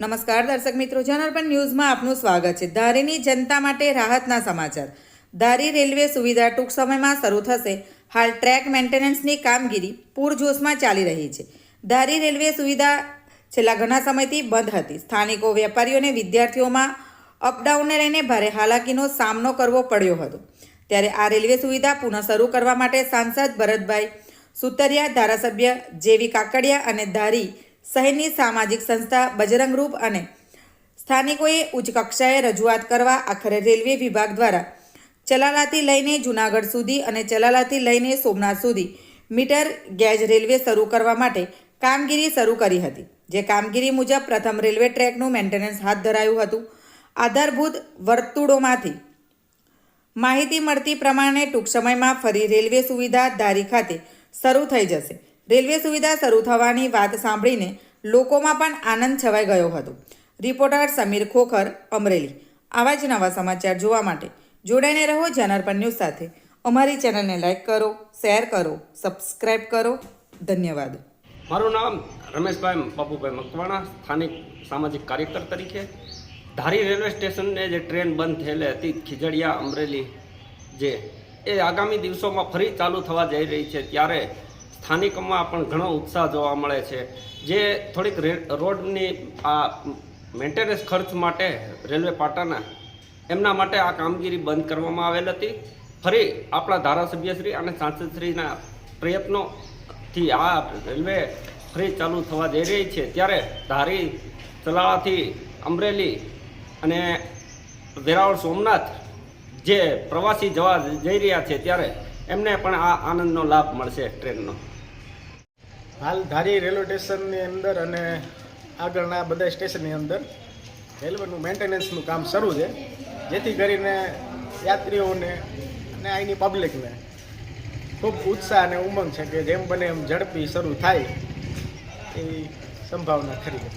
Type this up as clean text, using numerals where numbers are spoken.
નમસ્કાર દર્શક મિત્રો, જનઅર્પણ ન્યૂઝમાં આપનું સ્વાગત છે। ધારીની જનતા માટે રાહતના સમાચાર। ધારી રેલવે સુવિધા ટૂંક સમયમાં શરૂ થશે। હાલ ટ્રેક મેન્ટેનન્સની કામગીરી પૂરજોશમાં ચાલી રહી છે। ધારી રેલવે સુવિધા છેલ્લા ઘણા સમયથી બંધ હતી। સ્થાનિકો, વેપારીઓ અને વિદ્યાર્થીઓમાં અપડાઉનને લઈને ભારે હાલાકીનો સામનો કરવો પડ્યો હતો। ત્યારે આ રેલવે સુવિધા પુનઃ શરૂ કરવા માટે સાંસદ ભરતભાઈ સુતરિયા, ધારાસભ્ય જેવી કાકડિયા અને ધારી શહેરની સામાજિક સંસ્થા બજરંગ ગ્રુપ અને સ્થાનિકોએ ઉચ્ચ કક્ષાએ રજૂઆત કરવા આખરે રેલવે વિભાગ દ્વારા ચલાલાથી લઈને જૂનાગઢ સુધી અને ચલાલાથી લઈને સોમનાથ સુધી મીટર ગેજ રેલવે શરૂ કરવા માટે કામગીરી શરૂ કરી હતી। જે કામગીરી મુજબ પ્રથમ રેલવે ટ્રેકનું મેન્ટેનન્સ હાથ ધરાયું હતું। આધારભૂત વર્તુળોમાંથી માહિતી મળતી પ્રમાણે ટૂંક સમયમાં ફરી રેલવે સુવિધા ધારી ખાતે શરૂ થઈ જશે। રેલવે સુવિધા શરૂ થવાની વાત સાંભળીને લોકોમાં પણ આનંદ છવાઈ ગયો હતો। રિપોર્ટર સમીર ખોખર, અમરેલી। આવા જ નવા સમાચાર જોવા માટે જોડાઈને રહો જનઅર્પણ ન્યૂઝ સાથે। અમારી ચેનલને લાઈક કરો, શેર કરો, સબસ્ક્રાઈબ કરો। ધન્યવાદ। મારું નામ રમેશભાઈ બાબુભાઈ મકવાણા, સ્થાનિક સામાજિક કાર્યકર તરીકે ધારી રેલવે સ્ટેશનને જે ટ્રેન બંધ થયેલી હતી ખીજડીયા અમરેલી, જે એ આગામી દિવસોમાં ફરી ચાલુ થવા જઈ રહી છે, ત્યારે સ્થાનિકોમાં પણ ઘણો ઉત્સાહ જોવા મળે છે। જે થોડીક રોડની આ મેન્ટેનન્સ ખર્ચ માટે રેલવે પાટાના એમના માટે આ કામગીરી બંધ કરવામાં આવેલ હતી। ફરી આપણા ધારાસભ્યશ્રી અને સાંસદશ્રીના પ્રયત્નોથી આ રેલવે ફરી ચાલુ થવા જઈ રહી છે, ત્યારે ધારી ચલાળાથી અમરેલી અને વેરાવળ સોમનાથ જે પ્રવાસી જવા જઈ રહ્યા છે, ત્યારે એમને પણ આ આનંદનો લાભ મળશે ટ્રેનનો। હાલ ધારી રેલવે સ્ટેશનની અંદર અને આગળના બધા સ્ટેશનની અંદર રેલવેનું મેન્ટેનન્સનું કામ શરૂ છે, જેથી કરીને યાત્રીઓને અને અહીંની પબ્લિકને ખૂબ ઉત્સાહ અને ઉમંગ છે કે જેમ બને એમ ઝડપી શરૂ થાય એવી સંભાવના ખરી છે।